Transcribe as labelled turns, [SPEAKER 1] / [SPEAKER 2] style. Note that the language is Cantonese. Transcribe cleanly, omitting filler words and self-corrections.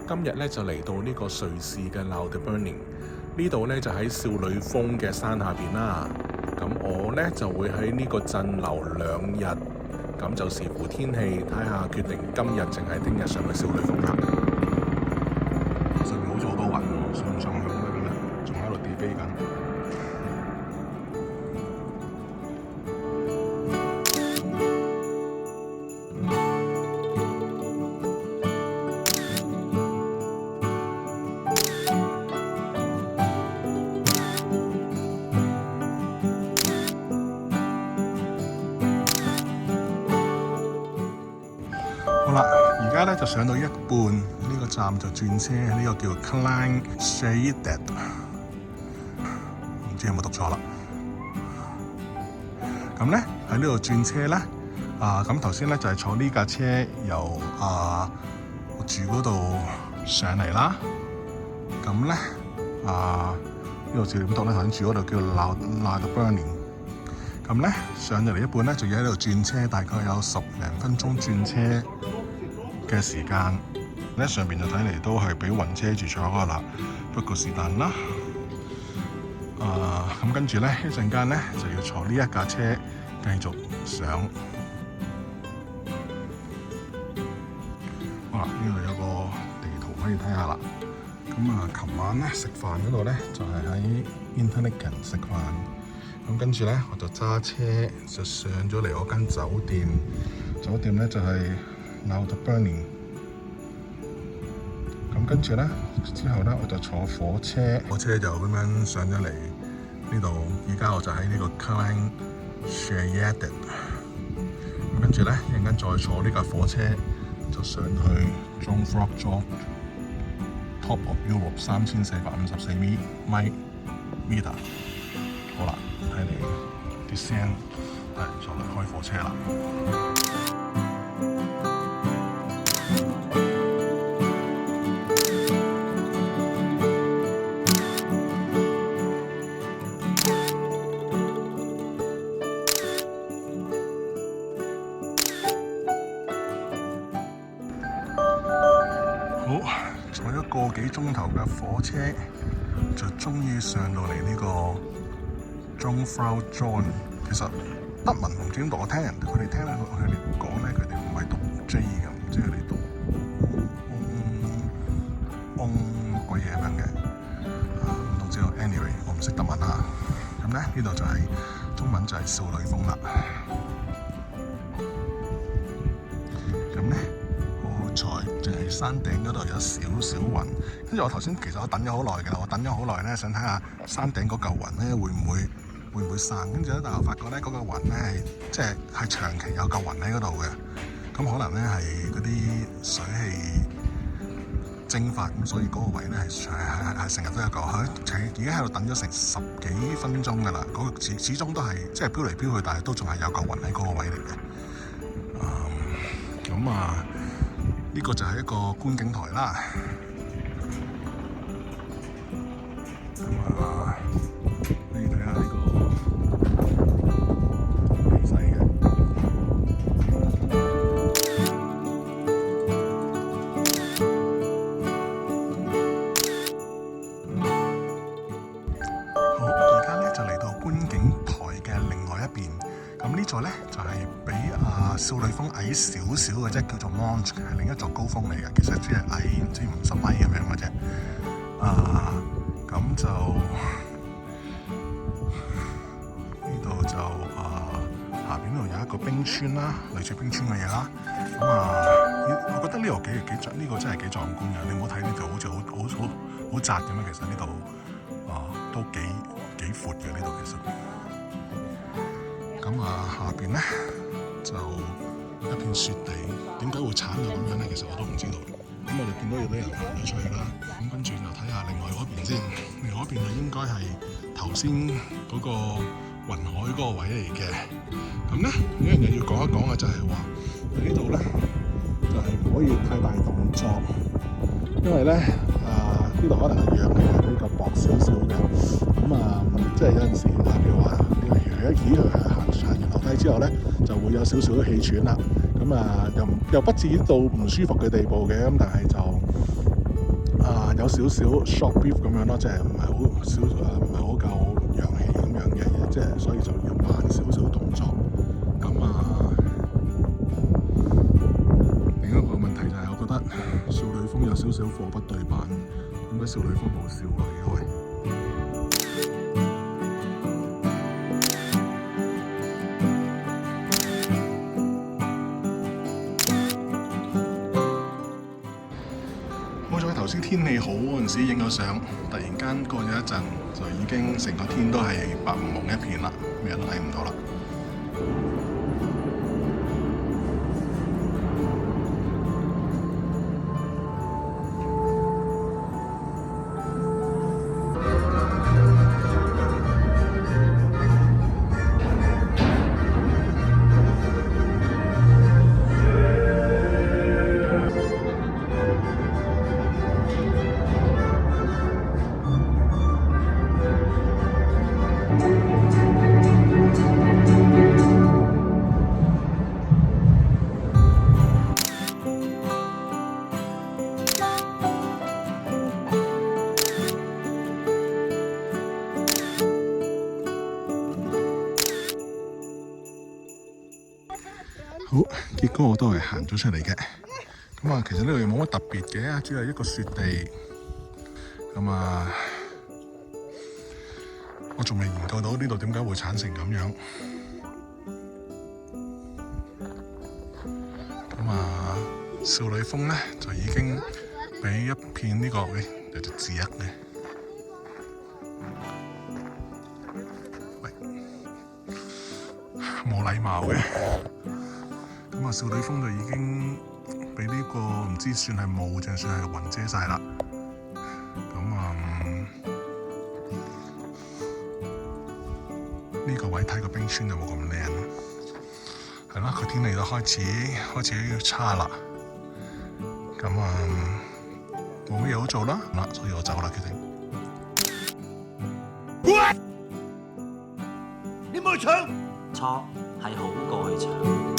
[SPEAKER 1] 今日咧就嚟到呢個瑞士嘅 Lauterbrunnen 呢度咧就喺少女峰嘅山下邊啦。咁我咧就會喺呢個鎮留2日，咁就視乎天氣睇下決定今日淨係聽日上去少女峰啦。上面好似好多雲，上唔上去咧？今日仲喺度地飛緊。好啦，而家咧就上到一半，呢個站就轉車，呢個叫 Kleinstede， 唔知有冇讀錯啦。咁咧喺呢度轉車咧，咁頭先咧就係坐呢架車由我住嗰度上嚟啦。咁咧呢度字點讀咧？頭先住嗰度叫 Lauterbrunnen。咁咧上咗嚟一半咧，就要喺度轉車，大概有10零分鐘轉車嘅時間。咧上邊就睇嚟都係俾暈車住咗㗎啦，不過是但啦。咁跟住咧一陣間咧就要坐呢一架車繼續上。好啦，呢度有個地圖可以睇下啦。咁琴晚咧食飯嗰度咧就係喺 Interlaken 食飯。咁跟住咧，我就揸車就上咗嚟我間酒店。酒店咧就係 Lauterbrunnen。咁跟住咧，之後咧我就坐火車，火車就咁樣上咗嚟呢度。而家我就喺呢個 Kleinstede。咁跟住咧，一陣間再坐呢架火車就上去 Jungfrau Joch，Top of Europe 3454米。好啦。睇嚟啲聲係就嚟開火車啦。好，坐咗個幾鐘頭嘅火車，就終於上到嚟呢個Jungfrau Joch。其實德文唔知點讀，我聽人佢哋講咧，佢哋唔係讀 J 嘅，唔知佢哋讀鬼嘢咁樣嘅。唔知道 anyway， 我唔識德文啊。咁咧呢度就係中文就係少女峰啦。咁咧好彩，就係山頂嗰度有少少雲。跟住我頭先其實我等咗好耐㗎啦，我等咗好耐咧，想睇下山頂嗰嚿雲咧會唔會散。跟住咧，但係我發覺咧嗰個雲咧係長期有嚿雲喺嗰度嘅。咁可能咧係嗰啲水氣蒸發，咁所以嗰個位咧係成日都有嚿。已經喺度等咗成10幾分鐘㗎啦。嗰個始終都係即係飄嚟飄去，但係都仲係有嚿雲喺嗰個位嚟嘅。呢個就係一個觀景台啦。可以睇下呢個地勢嘅。好，而家咧就嚟到觀景台嘅另外一邊。咁呢座咧就係比少女峰矮少少嘅啫，叫做 Monch， 係另一座高峰嚟嘅。其實只係矮唔知50米咁樣嘅啫。咁就呢度就下邊呢度有一個冰川啦，類似冰川嘅嘢啦。我覺得呢度呢個真係幾壯觀嘅。你唔好睇呢度好似好窄咁樣，其實呢度都幾闊嘅呢度其實。下邊咧就一片雪地，點解會鏟到咁樣咧？其實我都唔知道。咁我哋見到有啲人行咗出去啦，咁跟住就睇下另外嗰邊先。另外嗰邊就應該係頭先嗰個雲海嗰個位嚟嘅。咁咧呢樣嘢要講一講嘅就係話呢度咧就係唔可以太大動作，因為咧呢度可能係氧氣係比較薄少少嘅。即係有陣時譬如話你起佢行完樓梯之後咧，就會有少少氣喘啦。又不至於到唔舒服嘅地步嘅，咁但係就有少少 short brief 咁樣咯，即係唔係好夠陽氣咁樣嘅，即係所以就要慢少少動作。咁另一個問題就係我覺得少女峰有少少貨不對版，點解少女峰冇少女嘅喂？好彩頭先天氣好嗰陣時影咗相，突然間過咗一陣就已經成個天都係白蒙蒙一片啦，咩都睇唔到啦。好，結果我都係行咗出嚟嘅。咁啊，其實呢度又冇乜特別嘅，只係一個雪地。咁啊，我仲未研究到呢度點解會產成咁樣。咁啊，少女峰咧就已經俾一片呢個，有隻字嘅。喂，冇禮貌嘅。咁啊，少女峰就已經俾呢個唔知算係霧定算係雲遮晒啦。咁呢個位睇個冰川就冇咁靚。係啦，個天氣就開始要差啦。咁冇乜嘢好做啦，所以我走啦，決定。
[SPEAKER 2] 你冇去搶，錯係好過去搶。